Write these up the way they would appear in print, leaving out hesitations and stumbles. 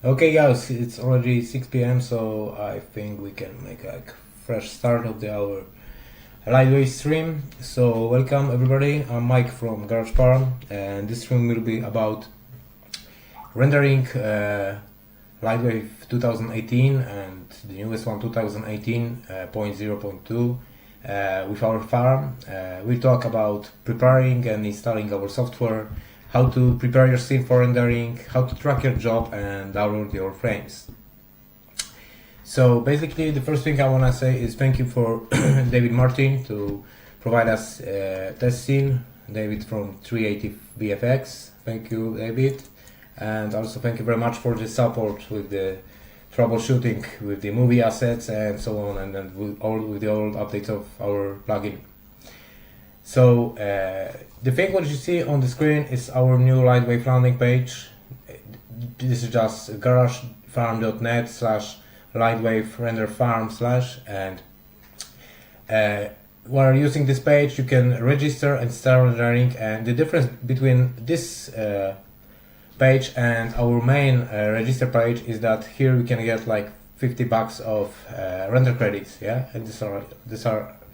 Okay guys, it's already 6 p.m. so I think we can make a fresh start of our LightWave stream. So welcome everybody, I'm Mike from GarageFarm and this stream will be about rendering LightWave 2018 and the newest one 2018.0.2 with our farm. We'll talk about preparing and installing our software, how to prepare your scene for rendering, how to track your job and download your frames. So basically the first thing I want to say is thank you for David Martin to provide us test scene. David from 380 VFX, thank you David, and also thank you very much for the support with the troubleshooting with the movie assets and so on, and then with the old updates of our plugin. So the thing what you see on the screen is our new LightWave landing page. This is just GarageFarm.NET /LightWave renderFarm/ and while using this page you can register and start rendering, and the difference between this page and our main register page is that here we can get like $50 of render credits, yeah, and these are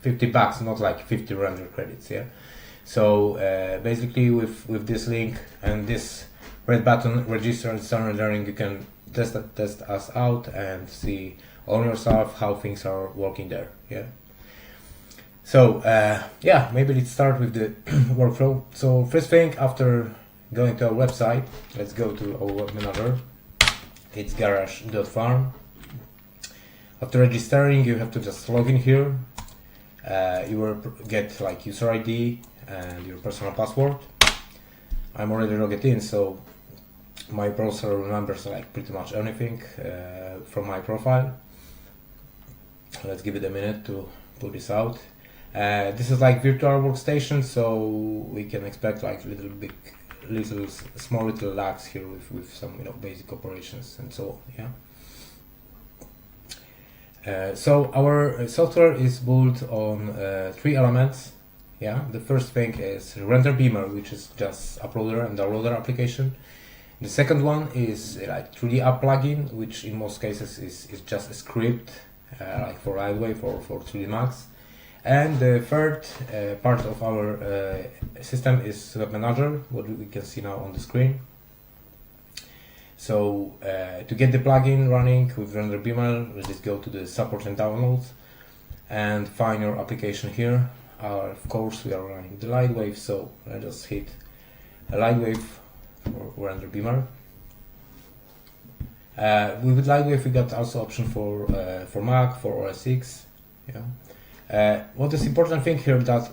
$50, not like 50 render credits, yeah. So basically with this link and this red button, register and start rendering, you can test us out and see on yourself how things are working there, yeah. So yeah, maybe let's start with the workflow. So first thing, after going to our website, let's go to our web manager. It's garage.farm. After registering, you have to just log in here. You will get like user ID and your personal password. I'm already logged in, so my browser remembers like pretty much anything from my profile. Let's give it a minute to put this out. This is like virtual workstation, so we can expect like small little lags here with some basic operations and so on, yeah. So our software is built on 3 elements, yeah. The first thing is renderBeamer, which is just uploader and downloader application. The second one is like 3D app plugin, which in most cases is just a script like for LightWave or for 3D Max. And the third part of our system is Web Manager, what we can see now on the screen. So to get the plugin running with renderBeamer, let's just go to the support and downloads and find your application here. Of course, we are running the LightWave, so let's just hit LightWave for renderBeamer. With LightWave, we got also option for Mac, for OS X. Yeah. What is important thing here that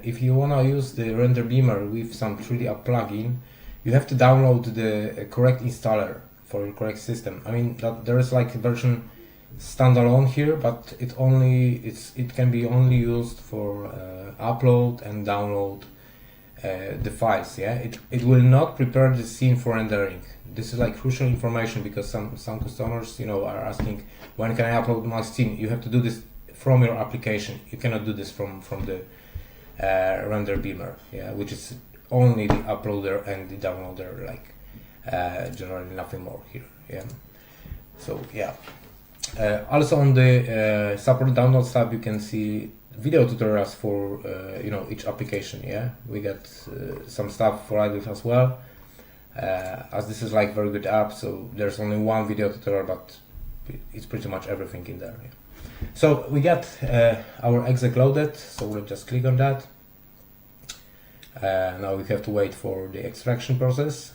if you wanna use the renderBeamer with some 3D app plugin, you have to download the correct installer for your correct system. I mean that there is like a version standalone here, but it can be only used for upload and download the files. Yeah, it will not prepare the scene for rendering. This is like crucial information because some customers are asking, when can I upload my scene? You have to do this from your application. You cannot do this from the renderBeamer, yeah, which is only the uploader and the downloader, like generally nothing more here, yeah. So yeah, also on the support downloads tab you can see video tutorials for each application, yeah. We got some stuff for iDev as well, as this is like very good app, so there's only one video tutorial, but it's pretty much everything in there, yeah. So we got our exec loaded, so we'll just click on that. Now we have to wait for the extraction process.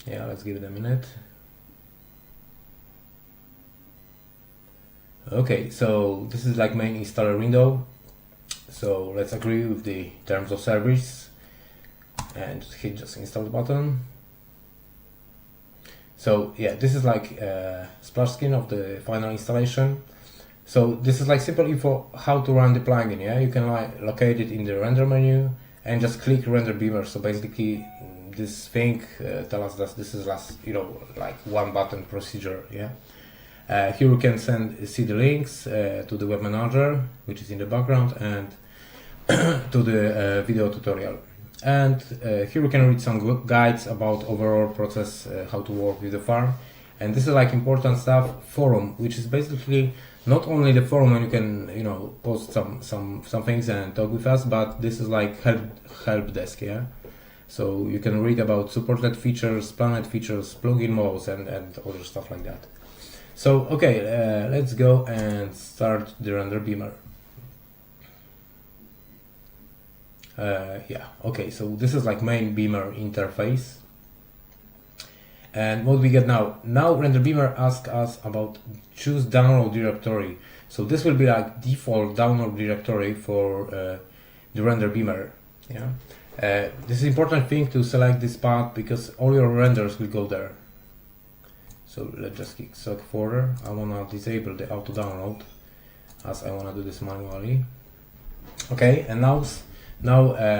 Yeah, let's give it a minute. Okay, so this is like main installer window. So let's agree with the terms of service and hit just install button. So yeah, this is like a splash screen of the final installation. So this is like simple info how to run the plugin, yeah. You can like locate it in the render menu and just click renderBeamer. So basically this thing tells us that this is like one button procedure, yeah. Here we can see the links to the web manager, which is in the background, and to the video tutorial. And here we can read some guides about overall process, how to work with the farm. And this is like important stuff. Forum, which is basically not only the forum when you can, you know, post some things and talk with us, but this is like help desk, yeah. So you can read about supported features, planned features, plugin modes, and other stuff like that. So okay, let's go and start the renderBeamer. Yeah, okay, so this is like main Beamer interface. And what we get now? Now renderBeamer asks us about choose download directory. So this will be like default download directory for the renderBeamer. Yeah, this is important thing to select this path because all your renders will go there. So let's just click select folder. I wanna disable the auto download as I wanna do this manually. Okay, and now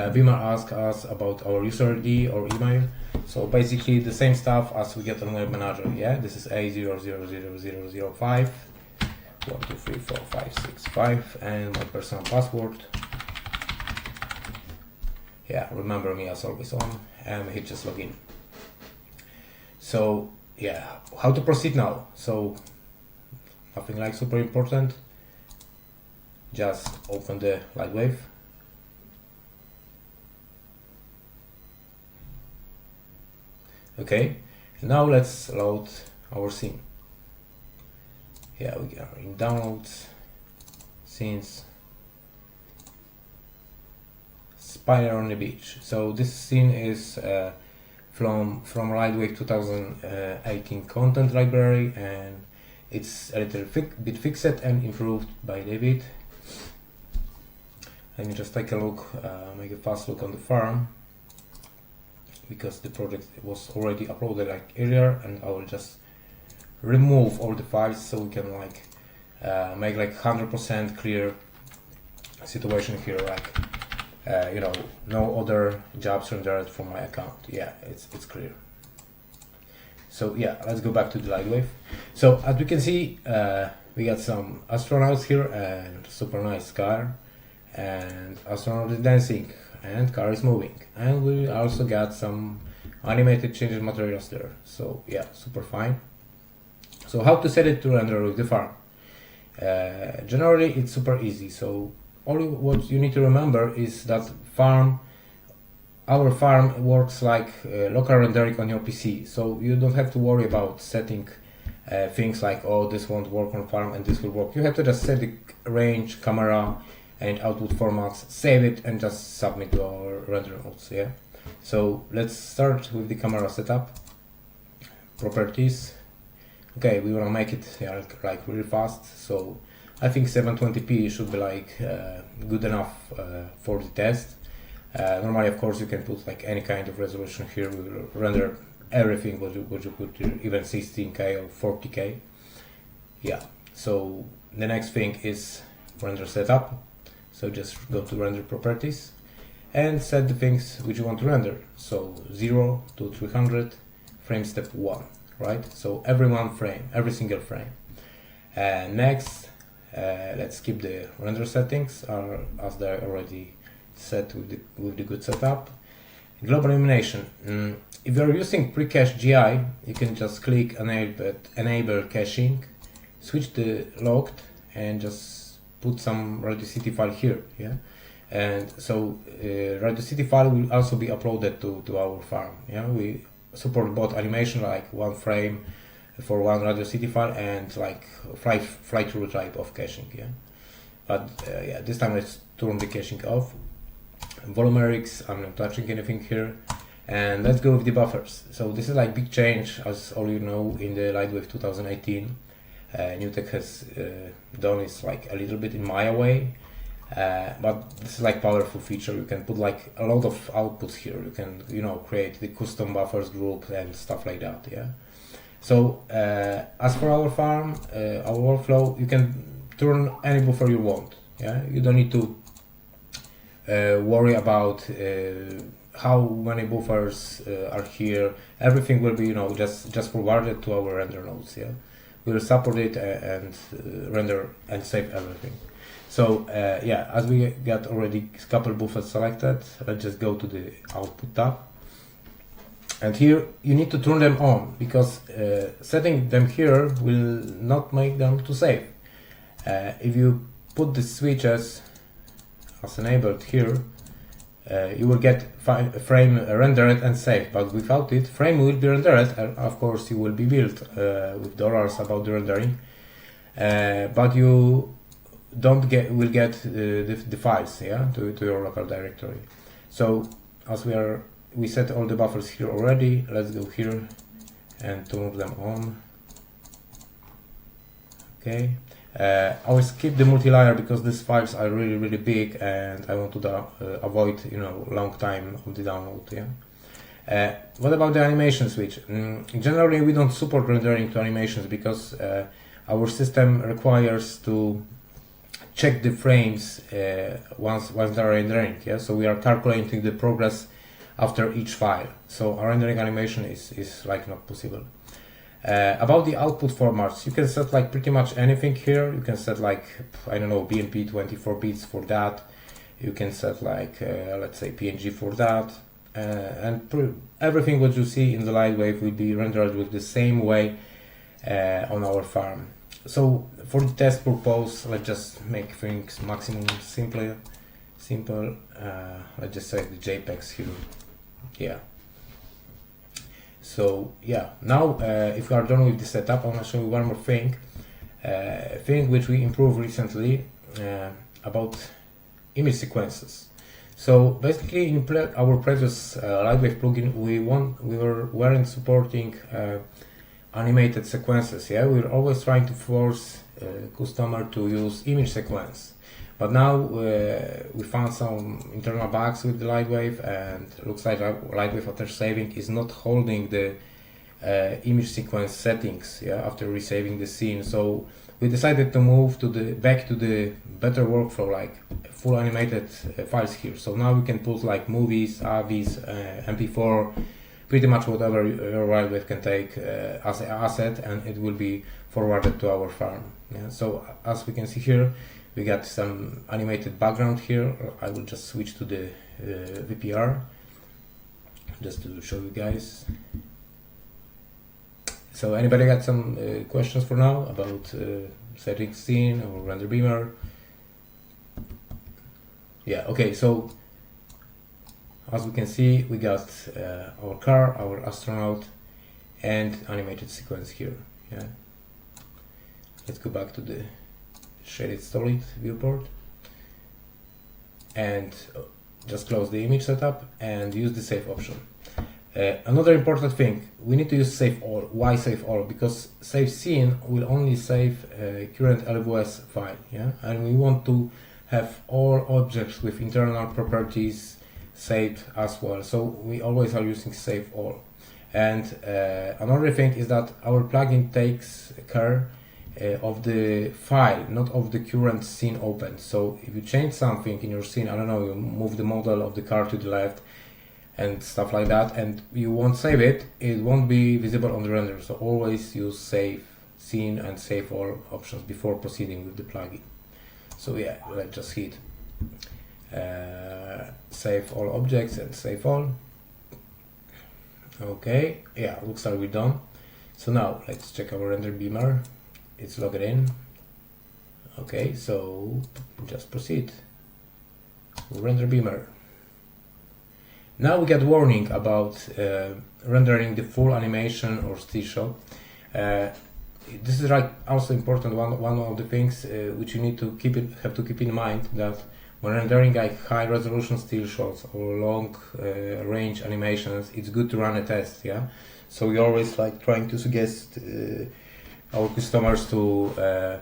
Beamer asks us about our user ID or email. So basically the same stuff as we get on Web Manager. Yeah, this is A000005 1234565 and my personal password. Yeah, remember me as always on, and hit just login. So yeah, how to proceed now? So nothing like super important. Just open the LightWave. Okay, now let's load our scene. Yeah, we are in downloads, scenes, Spider on the Beach. So this scene is from LightWave 2018 content library, and it's a little bit fixed and improved by David. Let me just take a look, make a fast look on the farm, because the project was already uploaded like earlier, and I will just remove all the files so we can like make like 100% clear situation here, like you know, no other jobs rendered from my account. Yeah, it's clear. So yeah, let's go back to the LightWave. So as we can see, we got some astronauts here and super nice car, and astronaut is dancing and car is moving, and we also got some animated changes materials there. So yeah, super fine. So how to set it to render with the farm? Generally it's super easy. So what you need to remember is that our farm works like local rendering on your PC, so you don't have to worry about setting things like, oh, this won't work on farm and this will work. You have to just set the range, camera and output formats, save it, and just submit to our render nodes. Yeah. So let's start with the camera setup. Properties. Okay, we wanna make it like really fast. So I think 720p should be like good enough for the test. Normally, of course, you can put like any kind of resolution here. We will render everything what you put here, even 16K or 40K. Yeah. So the next thing is render setup. So just go to render properties and set the things which you want to render. So 0 to 300, frame step 1, right? So every single frame. Next, let's keep the render settings as they're already set with the good setup. Global illumination. If you're using pre-cached GI, you can just click enable caching, switch the locked, and just put some Radio City file here, yeah, and so Radio City file will also be uploaded to our farm. Yeah, we support both animation, like one frame for one Radio City file, and like fly-through type of caching. Yeah, but yeah, this time let's turn the caching off. Volumerics, I'm not touching anything here, and let's go with the buffers. So this is like big change, as all you know, in the LightWave 2018. NewTek has done is like a little bit in Maya way, but this is like powerful feature. You can put like a lot of outputs here. You can, you know, create the custom buffers group and stuff like that. Yeah. So as for our farm, our workflow, you can turn any buffer you want. Yeah, you don't need to worry about how many buffers are here. Everything will be, you know, just forwarded to our render nodes. Yeah. We will support it and render and save everything. So yeah, as we got already a couple buffers selected, let's just go to the output tab. And here you need to turn them on, because setting them here will not make them to save. If you put the switches as enabled here, you will get frame rendered and saved, but without it, frame will be rendered, and of course you will be billed with dollars about the rendering, but you will get the files, yeah, to your local directory. So as we set all the buffers here already, let's go here and turn them on. Okay. I will skip the multi-layer because these files are really big, and I want to avoid, you know, long time of the download. Yeah. What about the animation switch? Generally, we don't support rendering to animations because our system requires to check the frames once they are rendering. Yeah. So we are calculating the progress after each file. So our rendering animation is like not possible. About the output formats, you can set like pretty much anything here. You can set like, I don't know, BMP 24 bits for that. You can set like, let's say PNG for that. And everything what you see in the LightWave will be rendered with the same way on our farm. So for the test purpose, let's just make things maximum simple. Let's just select the JPEGs here. Yeah. So yeah, now if we are done with the setup, I want to show you one more thing which we improved recently about image sequences. So basically, in our previous LightWave plugin, we weren't supporting animated sequences. Yeah, we were always trying to force customer to use image sequence. But now we found some internal bugs with the LightWave, and looks like LightWave after saving is not holding the image sequence settings, yeah, after resaving the scene. So we decided to move back to the better workflow, like full animated files here. So now we can put like movies, AVIs, MP4, pretty much whatever your LightWave can take as an asset, and it will be forwarded to our farm. Yeah. So as we can see here, we got some animated background here. I will just switch to the VPR just to show you guys. So anybody got some questions for now about setting scene or renderBeamer? Yeah, okay, so as we can see, we got our car, our astronaut, and animated sequence here. Yeah. Let's go back to the shaded solid viewport and just close the image setup and use the save option. Another important thing, we need to use save all. Why save all? Because save scene will only save current LWS file, yeah, and we want to have all objects with internal properties saved as well. So we always are using save all. And another thing is that our plugin takes care of the file, not of the current scene open. So if you change something in your scene, I don't know, you move the model of the car to the left and stuff like that, and you won't save it, it won't be visible on the render. So always use save scene and save all options before proceeding with the plugin. So yeah, let's just hit save all objects and save all. Okay, yeah, looks like we're done. So now let's check our renderBeamer. It's logged in. Okay, so just proceed. renderBeamer. Now we get warning about rendering the full animation or still shot. This is like also important. One of the things which you need to have to keep in mind, that when rendering like high resolution still shots or long range animations, it's good to run a test. Yeah, so we always like trying to suggest our customers to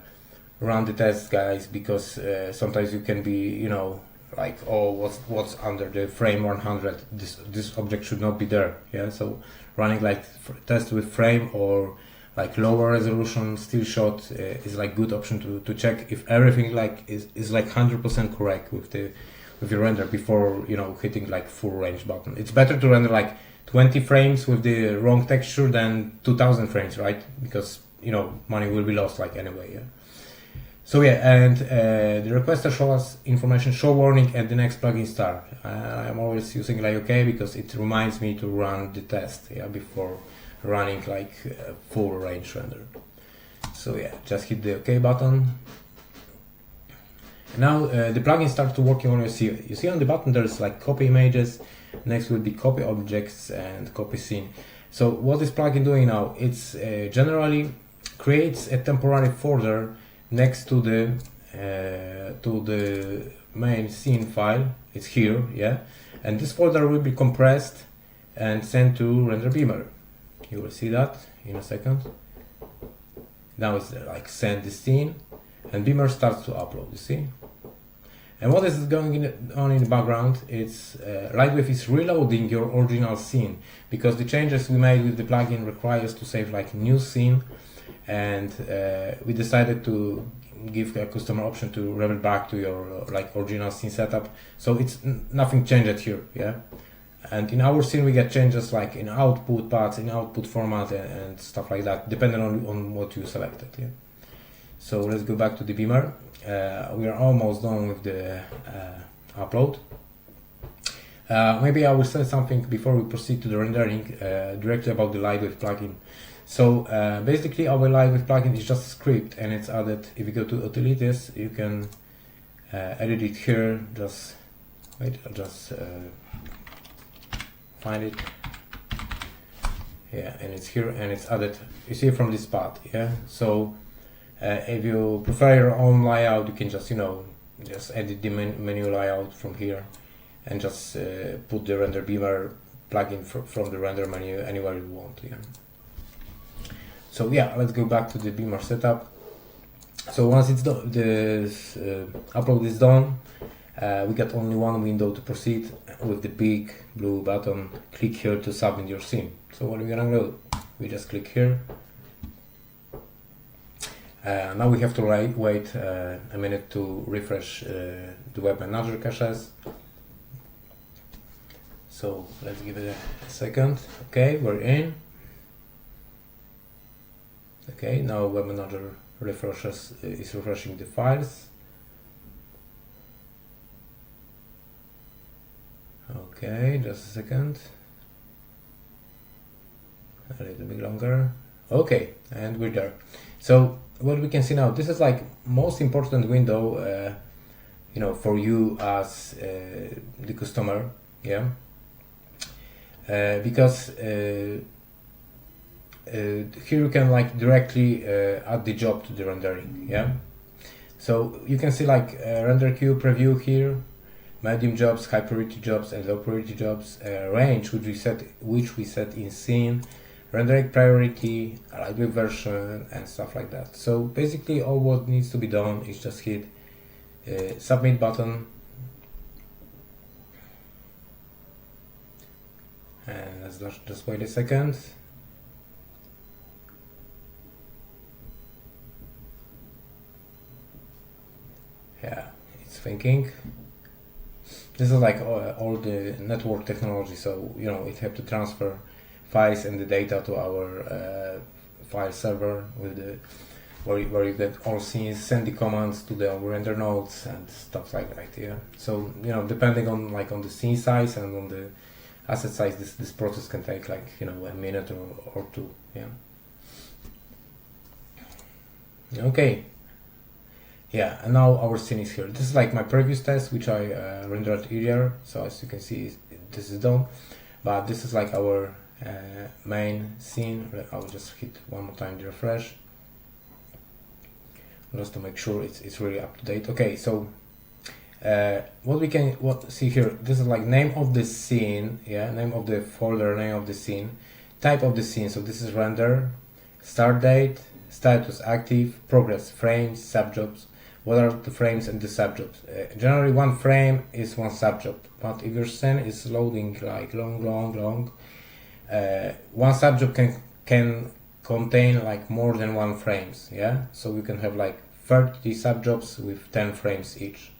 run the test, guys, because sometimes you can be, you know, like, oh, what's under the frame 100, this object should not be there. Yeah, so running like test with frame or like lower resolution still shot is like good option to check if everything like is like 100% correct with your render before, you know, hitting like full range button. It's better to render like 20 frames with the wrong texture than 2000 frames, right? Because, you know, money will be lost like anyway. Yeah. So yeah, and the requester show us information, show warning, and the next plugin start. I'm always using like OK because it reminds me to run the test, yeah, before running like full range render. So yeah, just hit the OK button. Now the plugin starts to working on your scene. You see on the button there's like copy images, next will be copy objects and copy scene. So what is plugin doing now? It's generally creates a temporary folder next to the main scene file. It's here, yeah, and this folder will be compressed and sent to renderBeamer. You will see that in a second. Now it's like send the scene, and Beamer starts to upload. You see, and what is going on in the background? It's LightWave is reloading your original scene because the changes we made with the plugin require us to save like new scene. And we decided to give a customer option to revert back to your like original scene setup. So it's nothing changed here, yeah. And in our scene we get changes like in output paths, in output format, and stuff like that, depending on what you selected, yeah. So let's go back to the Beamer. We are almost done with the upload. Maybe I will say something before we proceed to the rendering directly about the LightWave plugin. So basically our LightWave plugin is just a script, and it's added. If you go to utilities, you can edit it here. Just wait, I'll just find it. Yeah, and it's here, and it's added. You see from this part, yeah. So if you prefer your own layout, you can just just edit the menu layout from here, and just put the renderBeamer plugin from the render menu anywhere you want, yeah. So yeah, let's go back to the Beamer setup. So once it's done, the upload is done, we got only one window to proceed with the big blue button. Click here to submit your scene. So what are we gonna do? We just click here. Now we have to wait a minute to refresh the web manager caches. So let's give it a second. Okay, we're in. Okay, now web manager is refreshing the files. Okay, just a second. A little bit longer. Okay, and we're there. So what we can see now, this is like most important window, for you as the customer, yeah. Because here you can like directly add the job to the rendering, yeah. So you can see like render queue preview here, medium jobs, high priority jobs, and low priority jobs, range which we set in scene, rendering priority, LightWave version, and stuff like that. So basically all what needs to be done is just hit submit button, and let's just wait a second. Yeah, it's thinking. This is like all the network technology, so it have to transfer files and the data to our file server with the where you get all scenes, send the commands to the render nodes and stuff like that. Yeah. So depending on on the scene size and on the asset size, this process can take like a minute or two. Yeah. Okay. Yeah, and now our scene is here. This is like my previous test, which I rendered earlier. So as you can see, this is done. But this is like our main scene. I'll just hit one more time the refresh, just to make sure it's really up to date. Okay, so what see here? This is like name of the scene. Yeah, name of the folder, name of the scene, type of the scene. So this is render, start date, status active, progress, frames, subjobs. What are the frames and the subjobs? Generally, one frame is one subjob, but if your scene is loading like long, one subjob can contain like more than one frames. Yeah, so we can have like 30 subjobs with 10 frames each.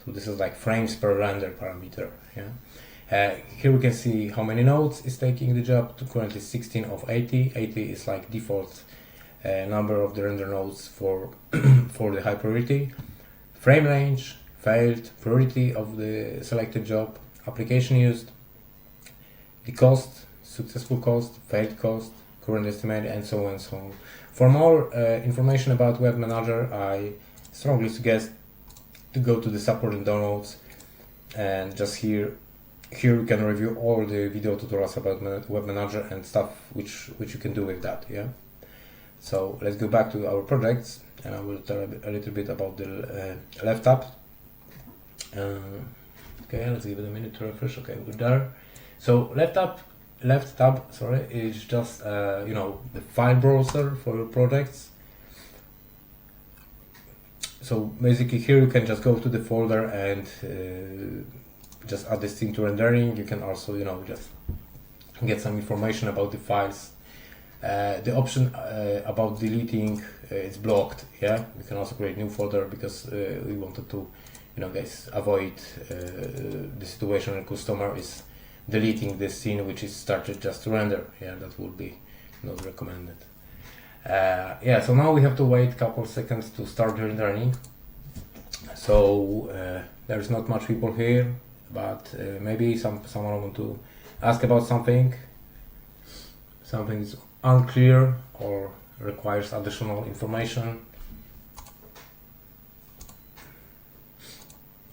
So this is like frames per render parameter. Yeah. Here we can see how many nodes is taking the job. Currently 16 of 80. 80 is like default number of the render nodes for for the high priority, frame range, failed, priority of the selected job, application used, the cost, successful cost, failed cost, current estimate, and so on and so on. For more information about Web Manager, I strongly suggest to go to the support and downloads, and just here you can review all the video tutorials about Web Manager and stuff which you can do with that. Yeah. So let's go back to our projects, and I will tell a little bit about the left tab. Okay, let's give it a minute to refresh. Okay, we're there. So left tab, sorry, is just you know, the file browser for your projects. So basically here you can just go to the folder and just add this thing to rendering. You can also, you know, just get some information about the files. The option about deleting is blocked. Yeah, you can also create new folder, because we wanted to, you know, guys, avoid the situation when customer is deleting the scene which is started just to render. Yeah, that would be not recommended. Yeah, so now we have to wait a couple seconds to start rendering. So there's not much people here, but maybe someone want to ask about something. Something is unclear or requires additional information.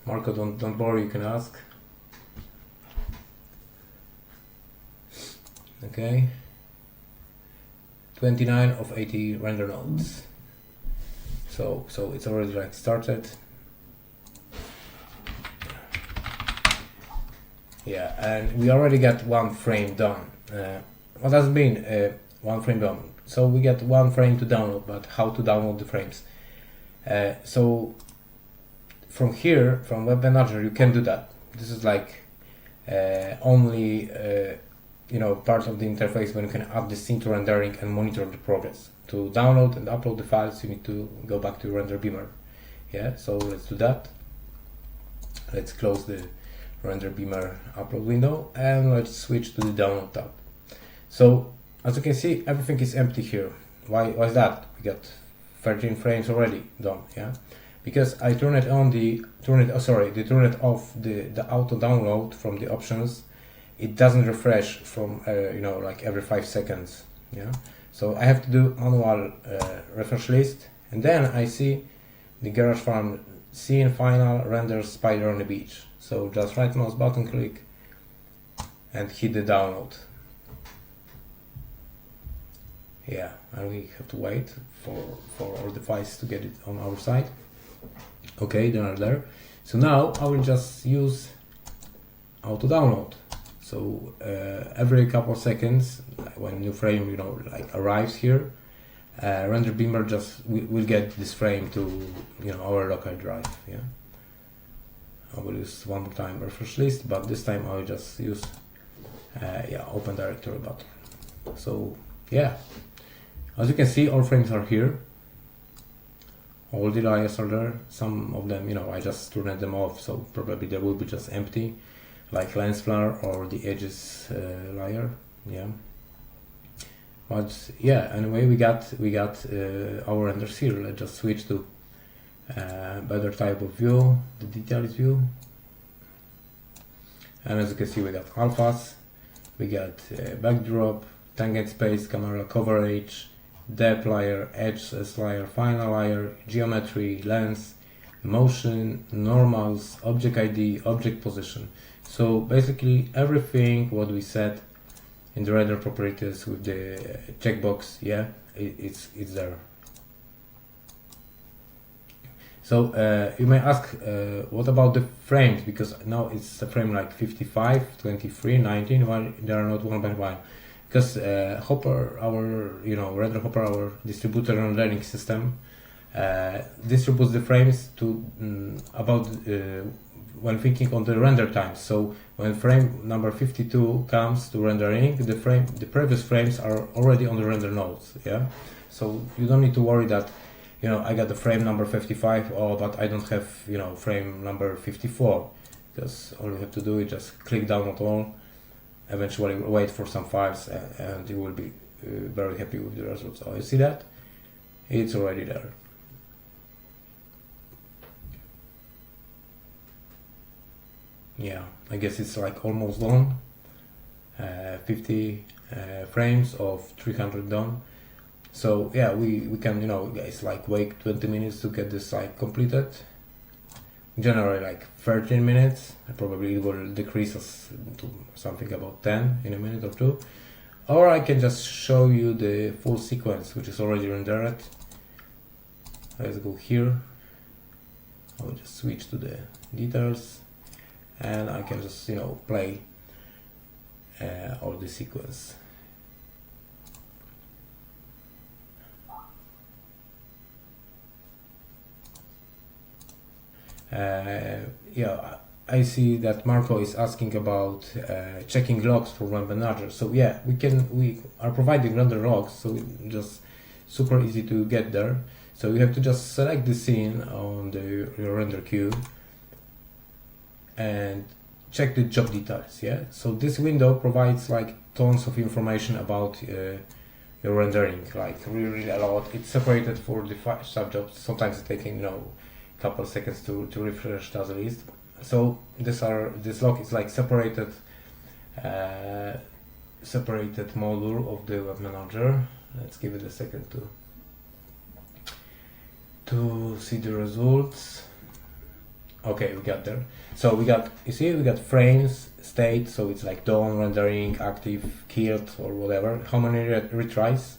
Marco, don't worry, you can ask. Okay. 29 of 80 render nodes. So it's already like started. Yeah, and we already got one frame done. What does it mean, one frame done? So we get one frame to download, but how to download the frames? So from here, from Web Manager, you can do that. This is like only you know, part of the interface when you can add the scene to rendering and monitor the progress. To download and upload the files, you need to go back to renderBeamer. Yeah, so let's do that. Let's close the renderBeamer upload window and let's switch to the download tab. So as you can see, everything is empty here. Why is that? We got 13 frames already done. Yeah, because I turn it off the auto download from the options. It doesn't refresh from you know, like every 5 seconds. Yeah, so I have to do manual refresh list, and then I see the GarageFarm scene final renders spider on the beach. So just right mouse button click and hit the download. Yeah, and we have to wait for all the files to get it on our side. Okay, they are there. So now I will just use auto download. So every couple of seconds, when a new frame, you know, like arrives here, renderBeamer just will get this frame to, you know, our local drive. Yeah, I will use one more time refresh list, but this time I will just use yeah, open directory button. So yeah, as you can see, all frames are here. All the layers are there. Some of them, you know, I just turned them off, so probably they will be just empty, like lens flare or the edges layer. Yeah, but yeah, anyway, we got our renders here. Let's just switch to better type of view, the details view, and as you can see, we got alphas, we got backdrop, tangent space, camera coverage, depth layer, edge layer, final layer, geometry, lens, motion, normals, object ID, object position. So basically everything what we set in the render properties with the checkbox, yeah, it's there. So you may ask, what about the frames? Because now it's a frame like 55, 23, 19, while they are not one by one. Because Hopper, our, you know, Render Hopper, our distributed rendering system, distributes the frames to about when thinking on the render time. So when frame number 52 comes to rendering, the previous frames are already on the render nodes. Yeah, so you don't need to worry that, you know, I got the frame number 55, oh, but I don't have, you know, frame number 54. Because all you have to do is just click download all, eventually wait for some files, and you will be very happy with the results. So you see that it's already there. Yeah, I guess it's like almost done. 50 frames of 300 done. So yeah, we can, you know, guys, like wait 20 minutes to get this like completed. Generally like 13 minutes. Probably it will decrease us to something about 10 in a minute or two. Or I can just show you the full sequence, which is already rendered. Let's go here. I'll just switch to the details, and I can just, you know, play all the sequence. Yeah, I see that Marco is asking about checking logs for Run Manager. So yeah, we are providing render logs, so it's just super easy to get there. So you have to just select the scene on your render queue and check the job details. Yeah, so this window provides like tons of information about your rendering, like really a lot. It's separated for the subjobs. Sometimes it's taking, you know, a couple of seconds to refresh the list. So this log is like separated module of the web manager. Let's give it a second to see the results. Okay, we got there. So we got, you see, we got frames, state, so it's like done, rendering, active, killed, or whatever. How many retries?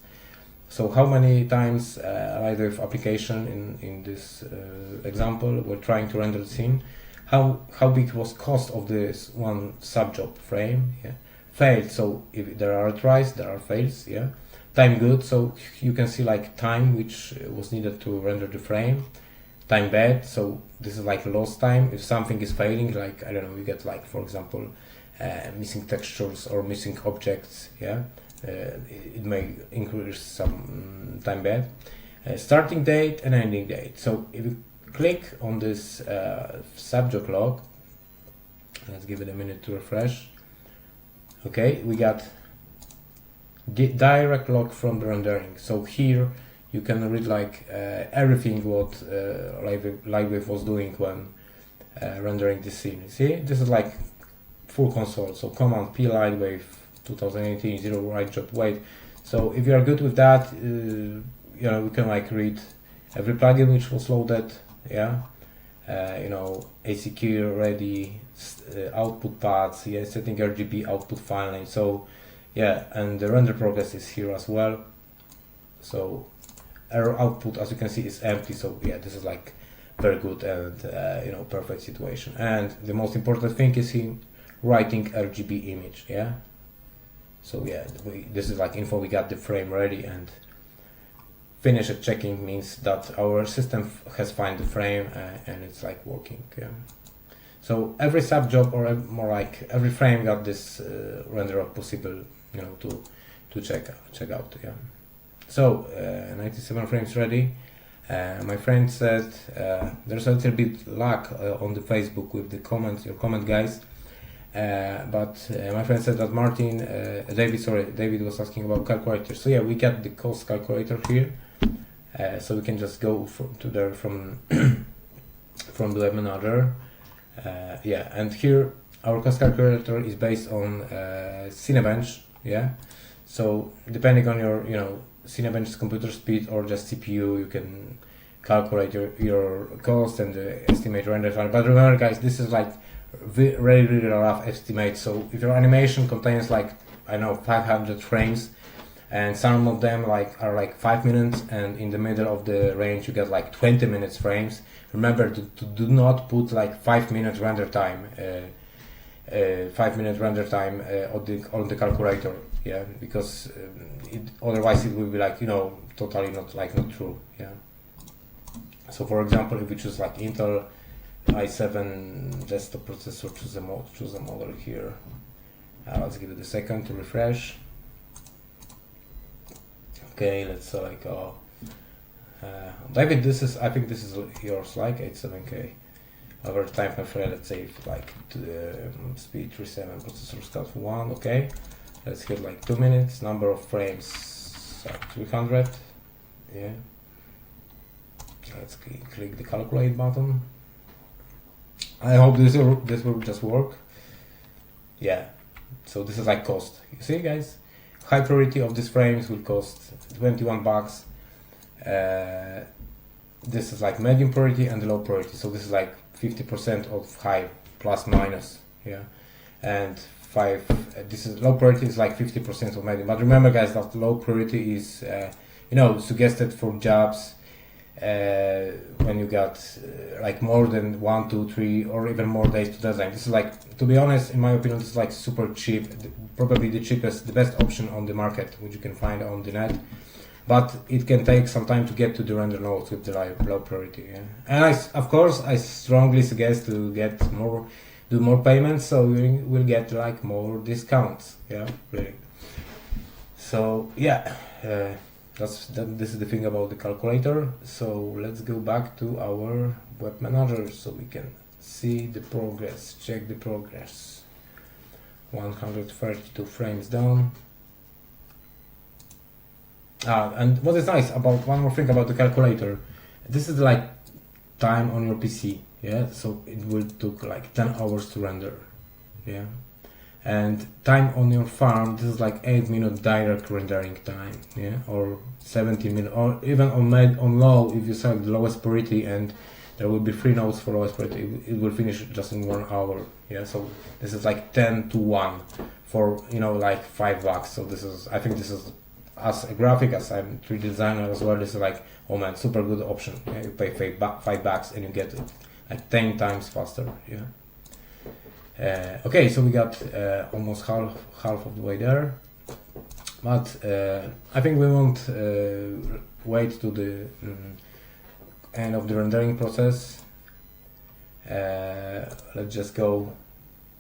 So how many times LightWave application in this example we're trying to render the scene? How big was cost of this one subjob frame? Yeah, failed. So if there are tries, there are fails. Yeah, time good. So you can see like time which was needed to render the frame. Time bad. So this is like lost time. If something is failing, like I don't know, you get like, for example, missing textures or missing objects. Yeah, it may increase some time bad. Starting date and ending date. So if you click on this subject log, let's give it a minute to refresh. Okay, we got direct log from the rendering. So here you can read like everything what LightWave was doing when rendering this scene. You see, this is like full console. So command p LightWave 2018 0 right job wait. So if you are good with that, you know, we can like read every plugin which was loaded. Yeah, you know, ACQ ready, output paths, yeah, setting RGB output file name. So yeah, and the render progress is here as well. So error output, as you can see, is empty. So yeah, this is like very good and you know, perfect situation. And the most important thing is in writing RGB image. Yeah, so yeah, this is like info. We got the frame ready, and finish at checking means that our system has found the frame and it's like working. Yeah. So every subjob, or more like every frame, got this render possible, you know, to check out. Yeah. So 97 frames ready. My friend said there's a little bit lag on the Facebook with the comments, your comment guys. But my friend said that David was asking about calculator. So yeah, we got the cost calculator here. So we can just go from the web manager. Yeah, and here our cost calculator is based on Cinebench. Yeah, so depending on your, you know, Cinebench's computer speed or just CPU, you can calculate your cost and estimate render time. But remember, guys, this is like really rough estimate. So if your animation contains like, I know, 500 frames, and some of them are like 5 minutes, and in the middle of the range you get like 20 minutes frames, remember to do not put like 5 minutes render time 5 minute render time on the calculator. Yeah, because otherwise it will be like, you know, totally not true. Yeah, so for example, if we choose like Intel i7 desktop processor, choose a model here. Let's give it a second to refresh. Okay, let's select David, I think this is yours, like 87K. Over time frame, let's say like to the speed 37 processor start 1. Okay, let's hit like 2 minutes. Number of frames 300. Yeah, Let's click the calculate button. I hope this will just work. Yeah, so this is like cost. You see, guys, high priority of these frames will cost 21 bucks. This is like medium priority and low priority. So this is like 50% of high plus minus. Yeah, and this is low priority is like 50% of medium. But remember, guys, that low priority is suggested for jobs when you got like more than 1, 2, 3 or even more days to deadline. This is like, to be honest, in my opinion, this is like super cheap, probably the cheapest, the best option on the market which you can find on the net, but it can take some time to get to the render nodes with the low priority. Yeah? And of course I strongly suggest to get do more payments, so you will get like more discounts. Yeah, really. So yeah, this is the thing about the calculator. So let's go back to our web manager so we can see the progress, check the progress. 132 frames down. And what is nice about, one more thing about the calculator, this is like time on your PC. Yeah, so it will took like 10 hours to render. Yeah, and time on your farm, this is like 8-minute direct rendering time. Yeah, or 17 minutes, or even on low, if you select the lowest priority and there will be 3 nodes for lowest priority, it will finish just in 1 hour. Yeah, so this is like 10 to 1 for like $5. So this is, I think this is, as a graphic, as I'm 3D designer as well, this is like, oh man, super good option. Yeah, you pay $5 and you get it like 10 times faster. Yeah. Okay, so we got almost half of the way there, but I think we won't wait to the end of the rendering process. Let's just go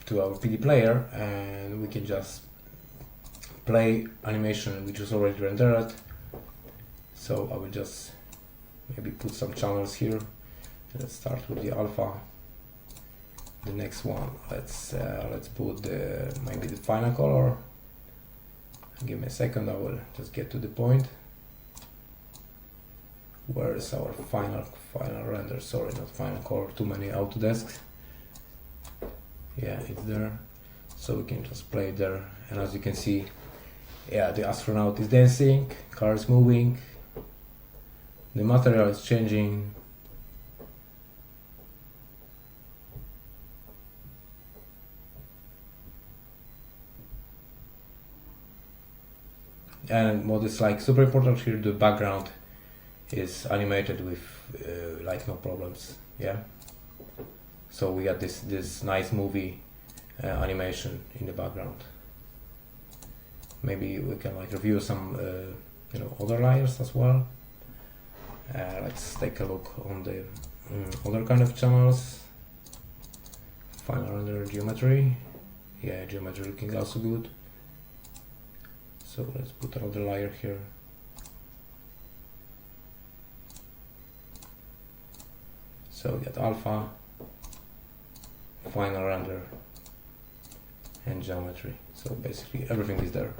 to our PD player and we can just play animation which is already rendered. So I will just maybe put some channels here. Let's start with the alpha. The next one, let's put maybe the final color. Give me a second, I will just get to the point. Where is our final render? Sorry, not final color, too many Autodesks. Yeah, it's there. So we can just play it there, and as you can see, yeah, the astronaut is dancing, car is moving, the material is changing. And what is like super important here, the background is animated with like no problems. Yeah, so we got this nice movie animation in the background. Maybe we can like review some other layers as well. Let's take a look on the other kind of channels. Final render geometry. Yeah, geometry looking also good. So let's put another layer here. So we got alpha, final render, and geometry. So basically everything is there.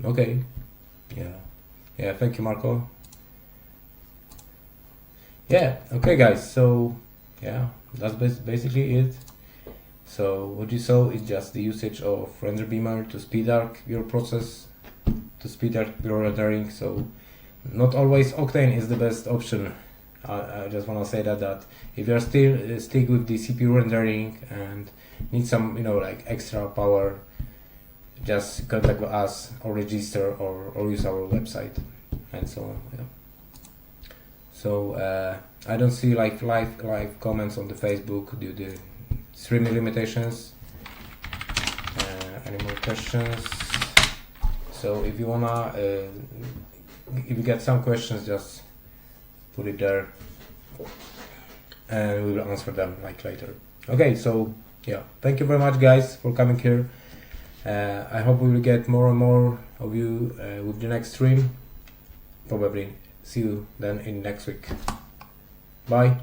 Okay. Yeah, thank you, Marco. Yeah, okay guys, so yeah, that's basically it. So what you saw is just the usage of renderBeamer to speed up your process, to speed up your rendering. So not always Octane is the best option. I just want to say that if you're still stick with the CPU rendering and need some like extra power, just contact us or register or use our website and so on. Yeah. So I don't see like live comments on the Facebook due to streaming limitations. Any more questions? So if you wanna, if you get some questions, just put it there, and we will answer them like later. Okay, so yeah, thank you very much, guys, for coming here. I hope we will get more and more of you with the next stream. Probably see you then in next week. Bye.